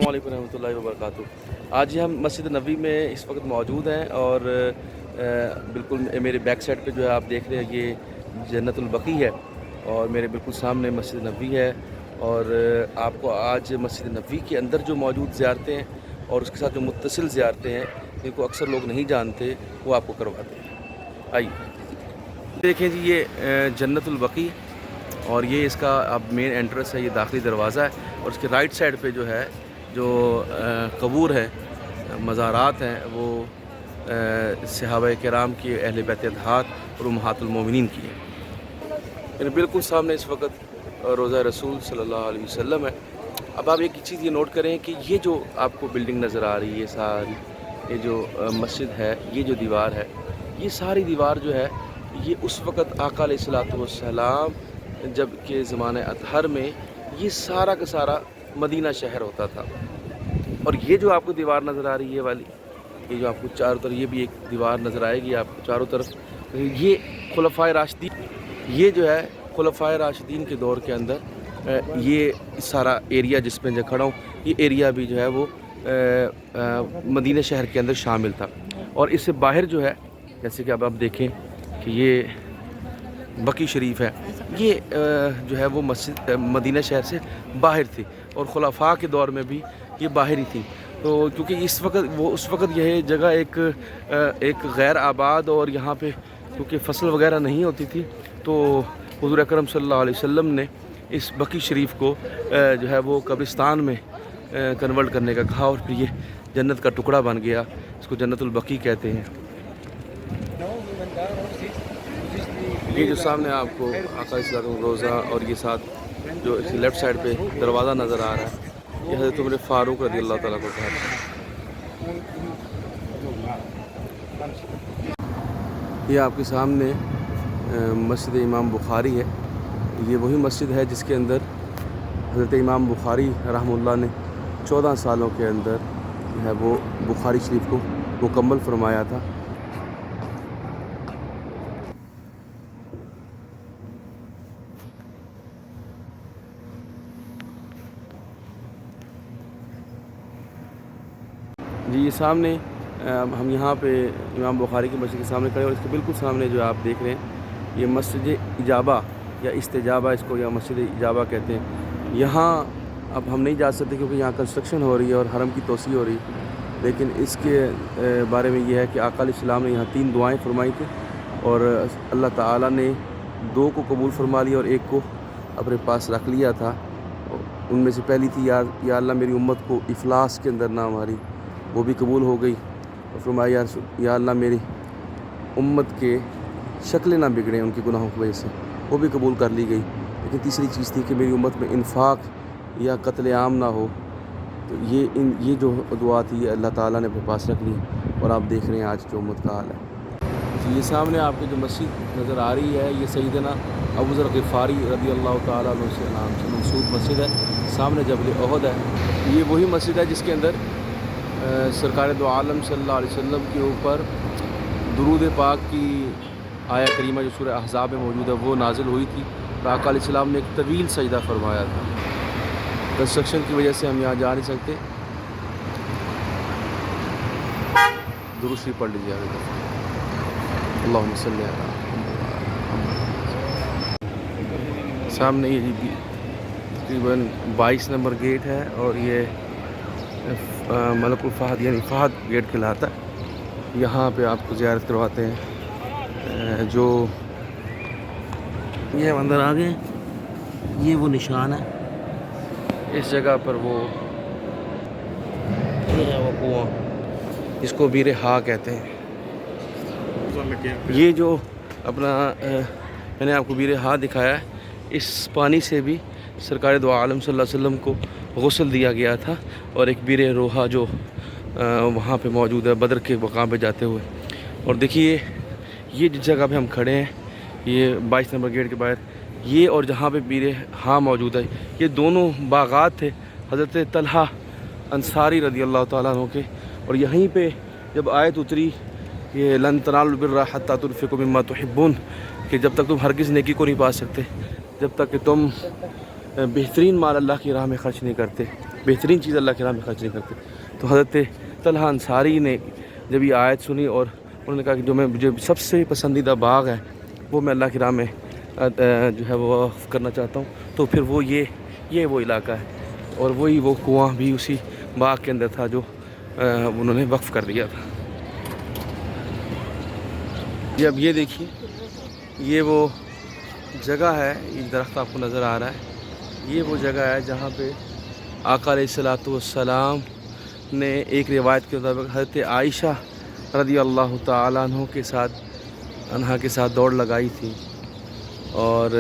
अस्सलाम वालेकुम रहमतुल्लाहि व बरकातुहू। आज हम मस्जिद नबी में इस वक्त मौजूद हैं और बिल्कुल मेरे बैक साइड पे जो है आप देख रहे हैं ये जन्नतुल बकी है और मेरे बिल्कुल सामने मस्जिद नबी है। और आपको आज मस्जिद नबी के अंदर जो मौजूद ज़ियारतें हैं और उसके साथ जो मुत्तसिल ज़ियारतें हैं जिनको अक्सर लोग नहीं जानते वो आपको करवाते हैं। आइए देखें जी, ये जन्नतुल बकी और ये इसका अब मेन एंट्रेंस है, ये दाखिली दरवाज़ा है। और उसके राइट साइड पे जो है जो कबूर है, मज़ारात हैं, वो सहाबा किराम की, अहले बैत अतहार और उम्महातुल मोमिनीन की है। मेरे बिल्कुल सामने इस वक्त रोज़ा रसूल सल्लल्लाहु अलैहि वसल्लम है। अब आप एक चीज़ ये नोट करें कि ये जो आपको बिल्डिंग नज़र आ रही है सारी, ये जो मस्जिद है, ये जो दीवार है, ये सारी दीवार जो है ये उस वक़्त आका अलैहिस्सलातु वस्सलाम जब के ज़माने अतहर में ये सारा का सारा मदीना शहर होता था। और ये जो आपको दीवार नज़र आ रही है वाली, ये जो आपको चारों तरफ, ये भी एक दीवार नज़र आएगी आपको चारों तरफ, ये खुलफ़ाए राशिदीन, ये जो है खुलफ़ाए राशिदीन के दौर के अंदर ये सारा एरिया जिस पे मैं खड़ा हूँ, ये एरिया भी जो है वो मदीना शहर के अंदर शामिल था। और इससे बाहर जो है, जैसे कि अब आप देखें कि ये बकी शरीफ है, ये जो है वो मस्जिद मदीना शहर से बाहर थी और खुलफ़ा के दौर में भी ये बाहर ही थी। तो क्योंकि इस वक्त वो उस वक्त यह जगह एक गैर आबाद और यहाँ पे क्योंकि फसल वगैरह नहीं होती थी, तो हुज़ूर अकरम सल्लल्लाहु अलैहि वसल्लम ने इस बकी शरीफ को जो है वो कब्रिस्तान में कन्वर्ट करने का कहा और फिर ये जन्नत का टुकड़ा बन गया। इसको जन्नतुल बकी कहते हैं। ये जो सामने आपको आका इस्लाम रोज़ा और ये साथ जो इसकी लेफ़्ट साइड पे दरवाज़ा नज़र आ रहा है, ये हज़रत उमर फ़ारूक रज़ी अल्लाह ताला को कहा था। ये आपके सामने मस्जिद इमाम बुखारी है। ये वही मस्जिद है जिसके अंदर हज़रत इमाम बुखारी रहमतुल्लाह ने 14 सालों के अंदर जो है वो बुखारी शरीफ को मुकम्मल फरमाया था। जी ये सामने हम यहाँ पे इमाम बुखारी की मस्जिद के सामने खड़े और इसके बिल्कुल सामने जो आप देख रहे हैं ये मस्जिद इजाबा या इस्तिजाबा, इसको या मस्जिद इजाबा कहते हैं। यहाँ अब हम नहीं जा सकते क्योंकि यहाँ कंस्ट्रक्शन हो रही है और हरम की तोसी हो रही है, लेकिन इसके बारे में ये है कि आका अलैहिस्सलाम ने यहाँ 3 दुआएं फरमाई थी और अल्लाह ताला ने 2 को कबूल फरमा लिया और 1 को अपने पास रख लिया था। उनमें से पहली थी या अल्लाह मेरी उम्मत को इफलास के अंदर ना हमारी, वो भी कबूल हो गई। और फरमाया या अल्लाह मेरी उम्मत के शक्लें ना बिगड़ें उनके गुनाहों की वजह से, वो भी कबूल कर ली गई। लेकिन तीसरी चीज़ थी कि मेरी उम्मत में इन्फाक या कत्ल आम ना हो। तो ये जो दुआ थी ये अल्लाह ताला ने अपने पास रख ली और आप देख रहे हैं आज जो उम्मत का हाल है। तो ये सामने आपको जो मस्जिद नज़र आ रही है ये सैयदना अबू ज़र ग़िफ़ारी रज़ी अल्लाह ताला अन्हु से नाम से मंसूब मस्जिद है। सामने जबल उहद है। ये वही मस्जिद है जिसके अंदर सरकार दो आलम सल्लल्लाहु अलैहि वसल्लम के ऊपर दुरूद पाक की आया करीमा जो सूरह अहज़ाब में मौजूद है वो नाजिल हुई थी। और आका अलैहिस्सलाम ने एक तवील सजदा फरमाया था। कंस्ट्रक्शन की वजह से हम यहाँ जा नहीं सकते। दुरूद शरीफ पढ़ लीजिए आगे। अल्लाहुम्मा सल्ली अला। सामने ये तकरीबन 22 नंबर गेट है और ये मलकुल फ़हद यानी फ़हद गेट कहलाता है। यहाँ पे आपको ज़ियारत करवाते हैं। जो ये अंदर आ गए, ये वो निशान है इस जगह पर, वो ये है वो कुआं, इसको बीर हा कहते हैं। ये जो अपना मैंने आपको बीर हा दिखाया है, इस पानी से भी सरकार दो आलम सल्लल्लाहु अलैहि वसल्लम को गुस्ल दिया गया था। और एक बीर रोहा जो वहाँ पे मौजूद है बदर के मकाम पे जाते हुए। और देखिए ये जिस जगह पे हम खड़े हैं, ये 22 नंबर गेट के बाहर, ये और जहाँ पे बीर हा मौजूद है, ये दोनों बागात थे हज़रत तलहा अंसारी रज़ी अल्लाह ताला अन्हु के। और यहीं पे जब आयत उतरी ये लन तनालुल बिर्रा हत्ता तुनफ़िक़ू मिम्मा तुहिब्बून, कि जब तक तुम हरगिज़ नेकी को नहीं पा सकते जब तक कि तुम बेहतरीन माल अल्लाह की राह में ख़र्च नहीं करते। بہترین چیز اللہ کے راہ میں خرچ نہیں کرتے. تو حضرت طلحہ انصاری نے جب یہ آیت سنی اور انہوں نے کہا کہ جو مجھے سب سے پسندیدہ باغ ہے وہ میں اللہ کی راہ میں جو ہے وہ وقف کرنا چاہتا ہوں, تو پھر وہ یہ وہ علاقہ ہے, اور وہی وہ کنواں بھی اسی باغ کے اندر تھا جو انہوں نے وقف کر دیا تھا. یہ اب یہ دیکھیے, یہ وہ جگہ ہے, یہ درخت آپ کو نظر آ رہا ہے, یہ وہ جگہ ہے جہاں پہ آقا علیہ الصلوۃ والسلام نے ایک روایت کے مطابق حضرت عائشہ رضی اللہ تعالیٰ عنہ کے ساتھ دوڑ لگائی تھی. اور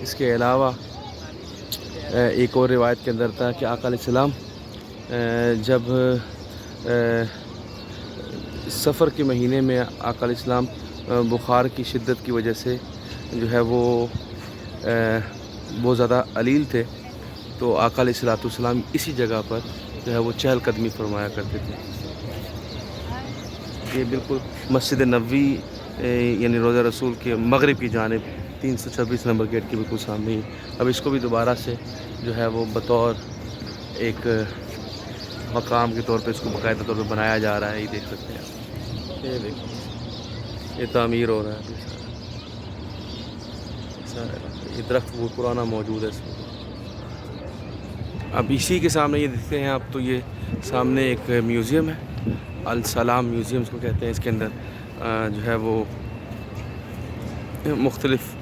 اس کے علاوہ ایک اور روایت کے اندر تھا کہ آقا علیہ السلام جب سفر کے مہینے میں آقا علیہ السلام بخار کی شدت کی وجہ سے جو ہے وہ بہت زیادہ علیل تھے, تو آقا علیہ الصلوۃ والسلام اسی جگہ پر جو ہے وہ چہل قدمی فرمایا کرتے تھے. یہ بالکل مسجد نبوی یعنی روضہ رسول کے مغرب کی جانب 326 نمبر گیٹ کے بالکل سامنے ہی. اب اس کو بھی دوبارہ سے جو ہے وہ بطور ایک مقام کے طور پہ اس کو باقاعدہ طور پہ بنایا جا رہا ہے. یہ دیکھ سکتے ہیں آپ, یہ دیکھیں, یہ تعمیر ہو رہا ہے. یہ درخت وہ پرانا موجود ہے اس میں. اب اسی کے سامنے یہ دیکھتے ہیں آپ, تو یہ سامنے ایک میوزیم ہے, السلام میوزیم اس کو کہتے ہیں. اس کے اندر جو ہے وہ مختلف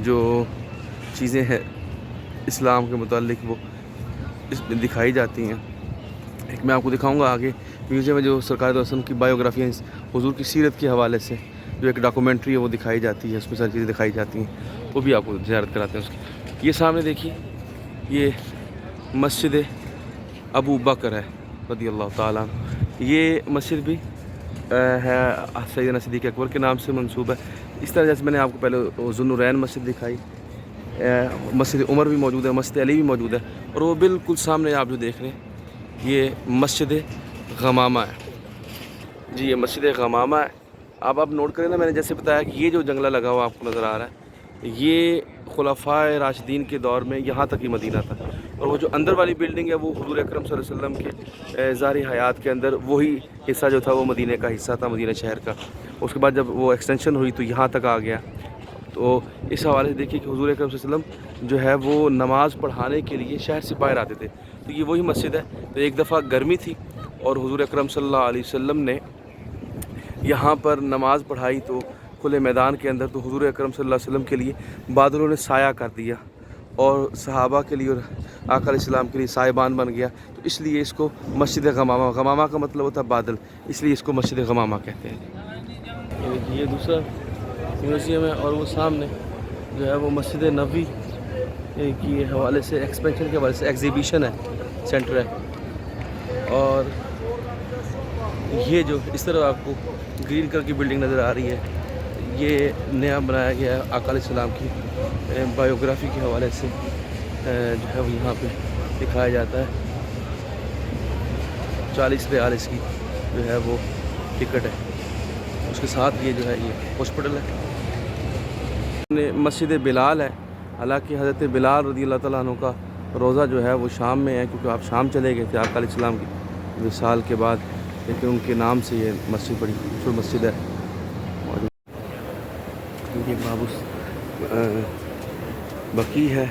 جو چیزیں ہیں اسلام کے متعلق وہ اس میں دکھائی جاتی ہیں. ایک میں آپ کو دکھاؤں گا آگے میوزیم میں جو سرکار دو وسلم کی بایوگرافی ہیں, حضور کی سیرت کے حوالے سے جو ایک ڈاکومنٹری ہے وہ دکھائی جاتی ہے, اس میں ساری چیزیں دکھائی جاتی ہیں, وہ بھی آپ کو زیارت کراتے ہیں اس کی. یہ سامنے دیکھیے, یہ مسجد ابو بکر ہے رضی اللہ تعالیٰ عنہ. یہ مسجد بھی ہے سیدنا صدیق اکبر کے نام سے منسوب ہے. اس طرح جیسے میں نے آپ کو پہلے ذوالنورین مسجد دکھائی, مسجد عمر بھی موجود ہے, مسجد علی بھی موجود ہے, اور وہ بالکل سامنے آپ جو دیکھ رہے ہیں یہ مسجد غمامہ ہے. جی یہ مسجد غمامہ ہے. آپ نوٹ کریں نا, میں نے جیسے بتایا کہ یہ جو جنگلہ لگا ہوا آپ کو نظر آ رہا ہے, یہ خلفائے راشدین کے دور میں یہاں تک ہی مدینہ تھا, اور وہ جو اندر والی بلڈنگ ہے وہ حضور اکرم صلی اللہ علیہ وسلم کے ظاہری حیات کے اندر وہی حصہ جو تھا وہ مدینہ کا حصہ تھا, مدینہ شہر کا. اس کے بعد جب وہ ایکسٹینشن ہوئی تو یہاں تک آ گیا. تو اس حوالے سے دیکھیے کہ حضور اکرم صلی اللہ علیہ وسلم جو ہے وہ نماز پڑھانے کے لیے شہر سے باہر آتے تھے. تو یہ وہی مسجد ہے. تو ایک دفعہ گرمی تھی اور حضور اکرم صلی اللہ علیہ وسلم نے یہاں پر نماز پڑھائی تو کھلے میدان کے اندر, تو حضور اکرم صلی اللہ علیہ وسلم کے لیے بادلوں نے سایہ کر دیا, اور صحابہ کے لیے اور آقا علیہ السلام کے لیے سائبان بن گیا. تو اس لیے اس کو مسجد غمامہ, غمامہ کا مطلب ہوتا ہے بادل, اس لیے اس کو مسجد غمامہ کہتے ہیں. یہ دوسرا میوزیم ہے, اور وہ سامنے جو ہے وہ مسجد نبوی کی حوالے سے ایکسپینشن کے حوالے سے ایگزیبیشن ہے, سینٹر ہے. اور یہ جو اس طرح آپ کو گرین کلر کی بلڈنگ نظر آ رہی ہے, یہ نیا بنایا گیا ہے آقا علیہ السلام کی بایوگرافی کے حوالے سے جو ہے وہ یہاں پہ دکھایا جاتا ہے. 40 ریال اس کی جو ہے وہ ٹکٹ ہے. اس کے ساتھ یہ جو ہے یہ ہاسپٹل ہے. مسجد بلال ہے, حالانکہ حضرت بلال رضی اللہ تعالیٰ عنہ کا روزہ جو ہے وہ شام میں ہے, کیونکہ آپ شام چلے گئے تھے آقا علیہ السلام کی وصال کے بعد, لیکن ان کے نام سے یہ مسجد بڑی خوبصورت مسجد ہے. یہ باب بقی ہے,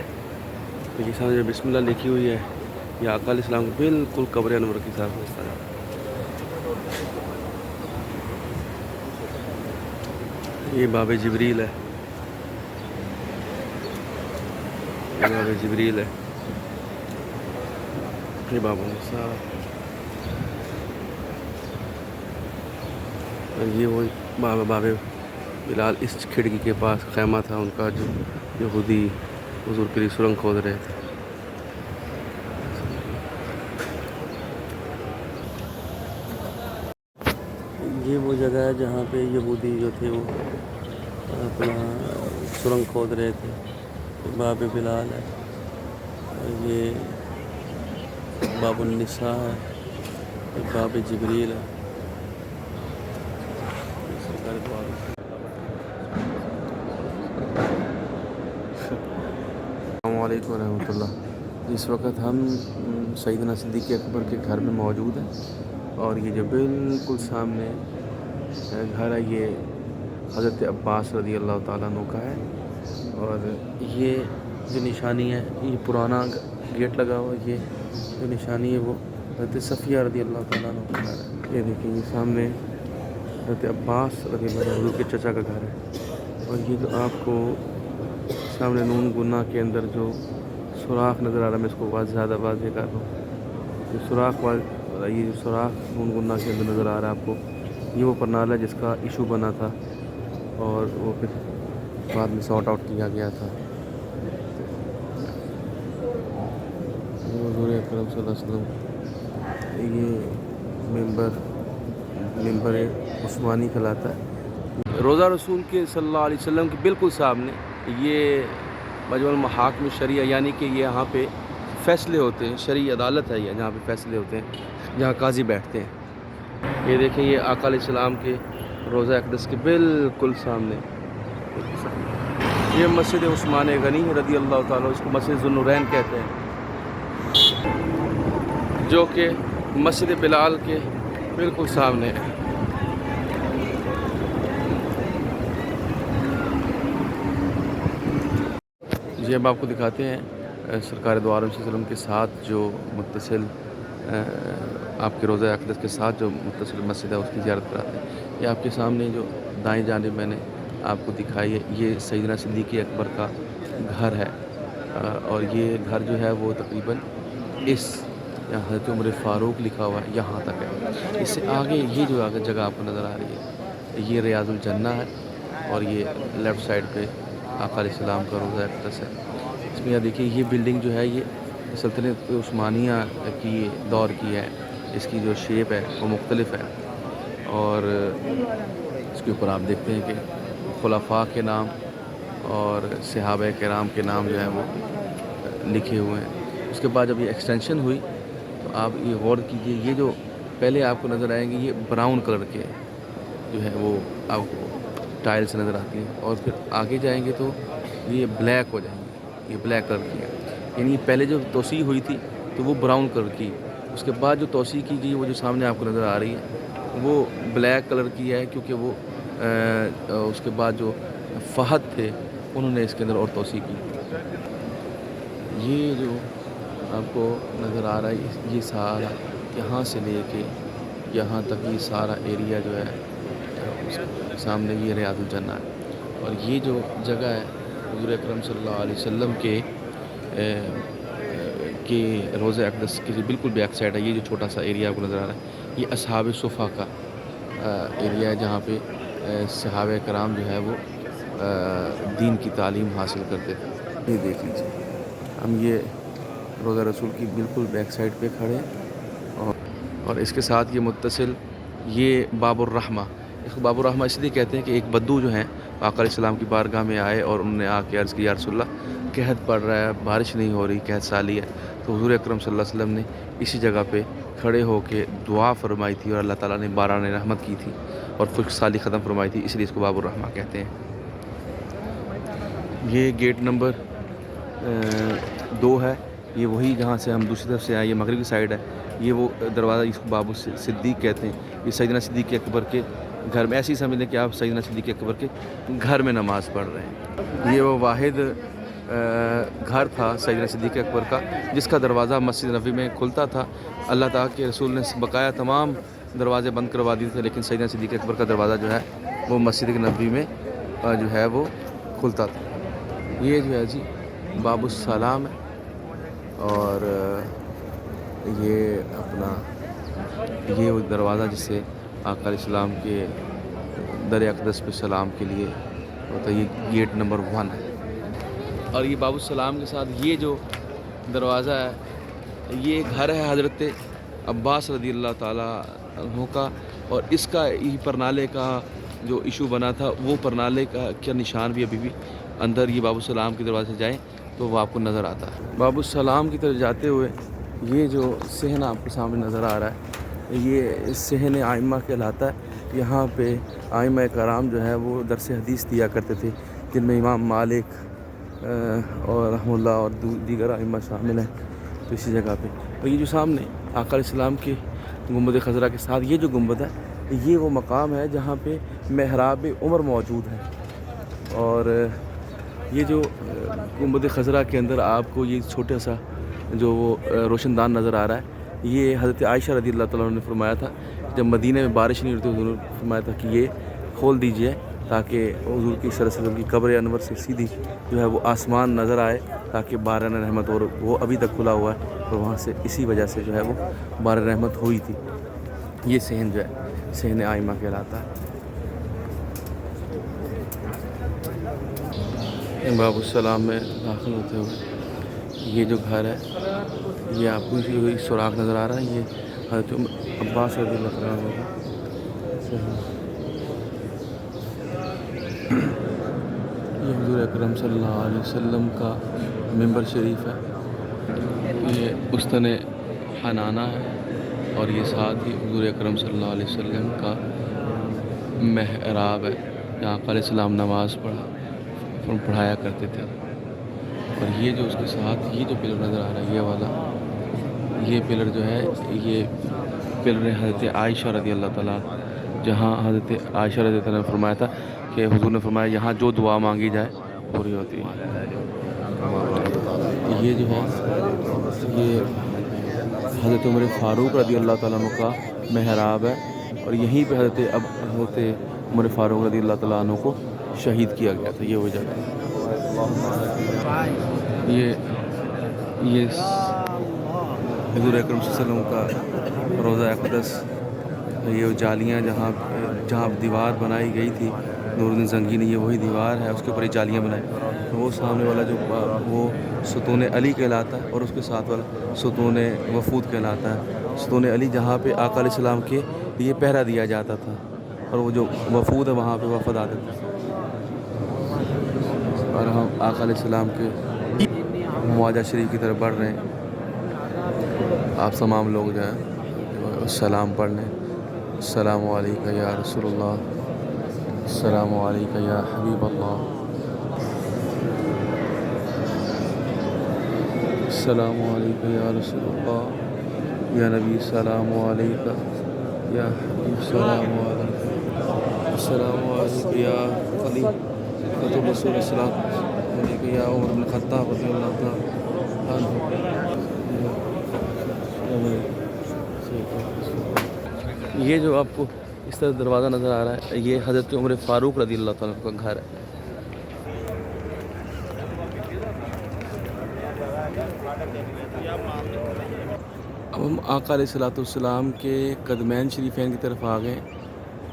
تو یہ سامنے جو بسم اللہ لکھی ہوئی ہے یہ آقا علیہ السلام کو بالکل قبر انور کے ساتھ پہنچتا ہے. یہ باب جبریل ہے, یہ باب جبریل ہے. یہ باب النساء, یہ وہ باب بلال. اس کھڑکی کے پاس خیمہ تھا ان کا, جو یہودی حضور کے لیے سرنگ کھود رہے تھے. یہ وہ جگہ ہے جہاں پہ یہودی جو تھے وہ اپنا سرنگ کھود رہے تھے. باب بلال ہے, یہ باب النساء ہے, باب جبریل ہے. السلام علیکم ورحمۃ اللہ. इस वक्त हम सैयदना सिद्दीक़ अकबर के घर में मौजूद हैं और ये जो बिल्कुल सामने घर है ये हज़रत अब्बास रज़ी अल्लाह ताला अन्हु का है। और ये जो निशानी है ये पुराना गेट लगा हुआ है, ये जो निशानी है वो हज़रत सफ़िया रज़ी अल्लाह ताला अन्हु का घर है। ये देखिए ये सामने हज़रत अब्बास रज़ी अल्लाह हुज़ूर के चचा का घर है। और ये जो आपको सामने नून गुन्ना के अंदर जो सुराख नज़र आ रहा है, मैं इसको ज़्यादा वाज़ेह कर रहा हूँ। ये सुराख ये जो सुराख नून गुन्ना के अंदर नज़र आ रहा है आपको, ये वो परनाला है जिसका इशू बना था और वो फिर बाद में सॉर्ट आउट किया गया था। हुज़ूर अकरम सल्लल्लाहु अलैहि वसल्लम ये मिंबर उस्मानी कहलाता है। रोज़ा रसूल के सल्लल्लाहु अलैहि वसल्लम के बिल्कुल सामने ये मजमुअल महाकिम शरिया यानी कि ये यहाँ पे फ़ैसले होते हैं, शरई अदालत है ये, जहाँ पे फ़ैसले होते हैं, जहाँ काजी बैठते हैं। ये देखें ये आका अलैहिस्सलाम के रोज़ा अक़दस के बिल्कुल सामने ये मस्जिद उस्मान गनी रज़ी अल्लाह ताला, इसको मस्जिद ज़ुन्नूरैन कहते हैं, जो कि मस्जिद बिलाल के बिल्कुल सामने है। ये अब आपको दिखाते हैं सरकार दो आलम सल्लल्लाहु अलैहि वसल्लम के साथ जो मुत्तसिल आपके रोज़ा अक़दस के साथ जो मुत्तसिल मस्जिद है उसकी ज़ियारत कराते हैं। ये आपके सामने जो दाएं जानिब मैंने आपको दिखाई है, ये सैयदना सिद्दीक़ अकबर का घर है। और ये घर जो है वो तकरीबन इस यहाँ हज़रत उमर फ़ारूक लिखा हुआ है यहाँ तक है। इससे आगे ये जो आगे जगह आपको नज़र आ रही है ये रियाज़ुल जन्ना है और ये लेफ़्ट साइड पे आका अलैहिस्सलाम का रोज़ा अक़दस है। इसमें यह देखिए ये बिल्डिंग जो है ये सल्तनत उस्मानिया की दौर की है, इसकी जो शेप है वो मुख्तलिफ़ है। और इसके ऊपर आप देखते हैं कि खुलफ़ा के नाम और सहाबा किराम के नाम जो है वो लिखे हुए हैं। उसके बाद जब ये एक्सटेंशन हुई तो आप ये गौर कीजिए, ये जो पहले आपको नज़र आएंगे ये ब्राउन कलर के जो है वो आपको टाइल्स नज़र आती हैं और फिर आगे जाएंगे तो ये ब्लैक हो जाएंगे, ये ब्लैक कलर की है। यानी पहले जो तोसी हुई थी तो वो ब्राउन कलर की, उसके बाद जो तोसी की गई वो जो सामने आपको नज़र आ रही है वो ब्लैक कलर की है, क्योंकि वो उसके बाद जो फ़हद थे उन्होंने इसके अंदर और तोसी की। ये जो आपको नज़र आ रहा है ये सारा यहाँ से लेके यहाँ तक ये सारा एरिया जो है उसके सामने ये रियाज़ुल जन्ना है। और ये जो जगह है हुज़ूर अकरम सल्लल्लाहु अलैहि वसल्लम के रोज़े अक़दस की बिल्कुल बैक साइड है। ये जो छोटा सा एरिया आपको नज़र आ रहा है ये असहाब सुफ़ा का एरिया है, जहाँ पे सहाबा कराम जो है वो दीन की तालीम हासिल करते थे। ये देख लीजिए हम ये रोज़ा रसूल की बिल्कुल बैक साइड पे खड़े हैं और इसके साथ ये मुत्तसिल ये बाबुर रहमा, इसको बाबुर रहमा इसलिए कहते हैं कि एक बद्दू जो हैं आका अलैहिस्सलाम की बारगाह में आए और उन्होंने आके अर्ज़ की या रसूलल्लाह कहत पड़ रहा है, बारिश नहीं हो रही, कहत साली है। तो हुज़ूर अकरम सल्लल्लाहु अलैहि वसल्लम ने इसी जगह पे खड़े होके दुआ फरमाई थी और अल्लाह ताला ने बारान रहमत की थी और खुश्क साली ख़त्म फरमाई थी, इसलिए इसको बाबुर रहमा कहते हैं। ये गेट नंबर 2 है, ये वही जहाँ से हम दूसरी तरफ से आए, ये मगरिबी साइड है। ये वो दरवाज़ा इसको बाबू सिद्दीक़ कहते हैं। ये सैयदना सिद्दीक़ अकबर के घर में, ऐसे ही समझ लें कि आप सैयदना सिद्दीक़ अकबर के घर में नमाज़ पढ़ रहे हैं। ये वो वाहिद घर था सैयदना सिद्दीक़ अकबर का जिसका दरवाज़ा मस्जिद नबी में खुलता था। अल्लाह ताला के रसूल ने बकाया तमाम दरवाज़े बंद करवा दिए थे, लेकिन सैयदना सिद्दीक़ अकबर का दरवाज़ा जो है वो मस्जिद नबी में जो है वो खुलता था। ये जो है जी बाबुस सलाम है और ये अपना ये वो दरवाज़ा जिससे आका अलैहिस्सलाम के दर अक़दस पे सलाम के लिए होता है, ये गेट नंबर 1 है। और ये बाबुस सलाम के साथ ये जो दरवाज़ा है ये घर है हज़रत अब्बास रज़ी अल्लाह ताला अन्हु का, और इसका ही परनाले का जो इशू बना था वो परनाले का क्या निशान भी अभी भी अंदर ये बाबुस सलाम के दरवाज़े से जाएँ तो वो आपको नज़र आता है। बाबुस सलाम की तरफ जाते हुए ये जो सहन आपके सामने नज़र आ रहा है ये सहन आइम्मा कहलाता है। यहाँ पे आइम्मा कराम जो है वो दरस हदीस दिया करते थे, जिनमें इमाम मालिक और रहमुल्लाह और दीगर आइम्मा शामिल हैं। تو اسی جگہ پہ. اور یہ جو سامنے آقا علیہ السلام کے گنبد خضرا کے ساتھ یہ جو گنبد ہے یہ وہ مقام ہے جہاں پہ محراب عمر موجود ہے. اور یہ جو گنبد خضرا کے اندر آپ کو یہ چھوٹا سا جو وہ روشن دان نظر آ رہا ہے یہ حضرت عائشہ رضی اللہ تعالیٰ عنہ نے فرمایا تھا جب مدینہ میں بارش نہیں ہوتی حضور نے فرمایا تھا کہ یہ کھول دیجئے تاکہ حضور کی صلی اللہ علیہ وسلم کی قبر انور سے سیدھی جو ہے وہ آسمان نظر آئے تاکہ باران رحمت. اور وہ ابھی تک کھلا ہوا ہے اور وہاں سے اسی وجہ سے جو ہے وہ باران رحمت ہوئی تھی. یہ صحن جو ہے صحن آئمہ کہلاتا ہے. باب السلام میں داخل ہوتے ہوئے یہ جو گھر ہے یہ آپ کو اسی سوراخ نظر آ رہا ہے یہ حضرت عباس رضی اللہ تعالیٰ عنہ کا یہ حضور اکرم صلی اللہ علیہ وسلم کا ممبر شریف ہے. یہ استن حنانہ ہے اور یہ ساتھ ہی حضور اکرم صلی اللہ علیہ وسلم کا محراب ہے جہاں آقا علیہ السلام نماز پڑھایا کرتے تھے. اور یہ جو اس کے ساتھ یہ جو پلر نظر آ رہا ہے یہ والا یہ پلر جو ہے یہ پلر ہے حضرت عائشہ رضی اللہ تعالیٰ جہاں حضرت عائشہ رضی اللہ تعالیٰ نے فرمایا تھا کہ حضور نے فرمایا یہاں جو دعا مانگی جائے پوری ہوتی ہے. یہ جو ہے یہ حضرت عمر فاروق رضی اللہ تعالیٰ عنہ کا محراب ہے اور یہیں پہ حضرت عمر فاروق رضی اللہ تعالیٰ عنہ کو شہید کیا گیا تھا. یہ وہ جگہ ہے. یہ حضور اکرم صلی اللہ علیہ وسلم کا روضہ اقدس یہ جالیاں جہاں دیوار بنائی گئی تھی نور الدین زنگی نے یہ وہی دیوار ہے اس کے اوپر یہ جالیاں بنائی. وہ سامنے والا جو وہ ستون علی کہلاتا ہے اور اس کے ساتھ والا ستون وفود کہلاتا ہے. ستون علی جہاں پہ آقا علیہ السلام کے لیے پہرا دیا جاتا تھا اور وہ جو وفود ہے وہاں پہ وفد آتے تھے. اور ہم آقا علیہ السلام کے معاہدہ شریف کی طرف بڑھ رہے ہیں. آپ تمام لوگ جو ہیں سلام پڑھ لیں. السلام علیکم یا رسول اللہ السلام علیکم یا حبیب اللہ السلام علیکم یا رسول اللہ یا نبی السلام علیکم یا حبیب السلام علیکم السلام علیکم یا خلیفۃ رسول السلام علیکم یا عمر بن خطاب رضی اللہ تعالیٰ. یہ جو آپ کو اس طرح دروازہ نظر آ رہا ہے یہ حضرت عمر فاروق رضی اللہ تعالیٰ کا گھر ہے. اب ہم آقا علیہ السلام کے قدمین شریفین کی طرف آ گئے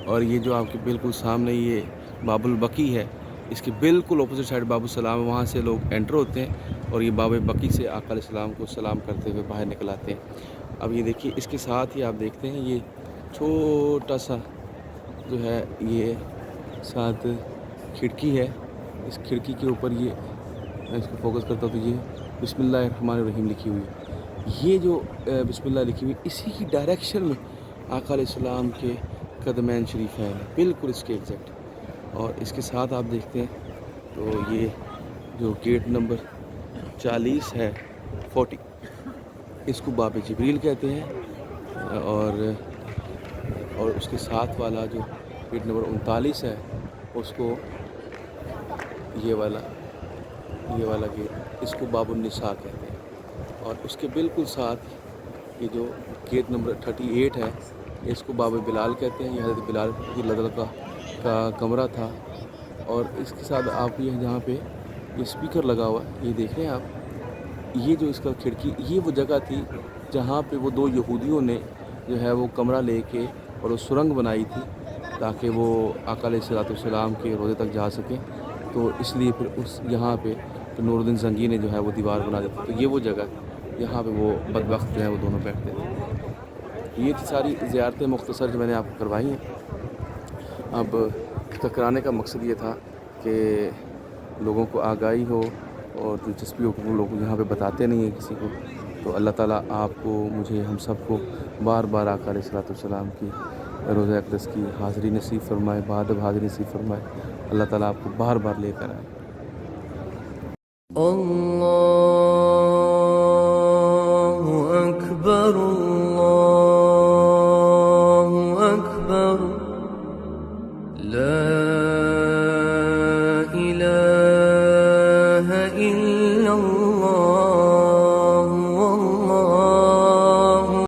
اور یہ جو آپ کے بالکل سامنے یہ باب البقی ہے اس کے بالکل اپوزٹ سائڈ باب السلام ہے. وہاں سے لوگ انٹر ہوتے ہیں اور یہ باب بقی سے آقا علیہ السلام کو سلام کرتے ہوئے باہر نکل آتے ہیں. اب یہ دیکھیے اس کے ساتھ ہی آپ دیکھتے ہیں یہ چھوٹا سا جو ہے یہ ساتھ کھڑکی ہے. اس کھڑکی کے اوپر یہ میں اس کو فوکس کرتا ہوں تو یہ بسم اللہ الرحمن الرحیم لکھی ہوئی ہے. یہ جو بسم اللہ لکھی ہوئی اسی کی ڈائریکشن میں آقا علیہ السلام کے قدمین شریف ہیں بالکل اس کے ایگزیکٹ. اور اس کے ساتھ آپ دیکھتے ہیں تو یہ جو گیٹ نمبر 40 ہے 40 اس کو باب جبریل کہتے ہیں. اور اس کے ساتھ والا جو گیٹ نمبر 39 ہے اس کو یہ والا گیٹ اس کو باب النساء کہتے ہیں. اور اس کے بالکل ساتھ یہ جو گیٹ نمبر 38 ہے اس کو باب بلال کہتے ہیں. یہ حضرت بلال رضی اللہ تعالیٰ کا کمرہ تھا. اور اس کے ساتھ آپ یہ جہاں پہ یہ اسپیکر لگا ہوا ہے یہ دیکھ رہے ہیں آپ یہ جو اس کا کھڑکی یہ وہ جگہ تھی جہاں پہ وہ 2 یہودیوں نے جو ہے وہ کمرہ لے کے اور وہ سرنگ بنائی تھی تاکہ وہ آقا علیہ السلام کے روضے تک جا سکیں. تو اس لیے پھر اس یہاں پہ نور الدین زنگی نے جو ہے وہ دیوار بنا دی تھی. تو یہ وہ جگہ یہاں پہ وہ بدبخت جو ہے وہ دونوں بیٹھتے تھے. یہ تھی ساری زیارتیں مختصر جو میں نے آپ کو کروائی ہیں. اب کرانے کا مقصد یہ تھا کہ لوگوں کو آگاہی ہو اور دلچسپی ہو کہ وہ لوگ یہاں پہ بتاتے نہیں ہیں کسی کو. تو اللہ تعالیٰ آپ کو مجھے ہم سب کو بار بار آقا علیہ السلام کی روضہ اقدس کی حاضری نصیب فرمائے بعد حاضری نصیب فرمائے. اللہ تعالیٰ آپ کو بار بار لے کر آئے. اللہ لا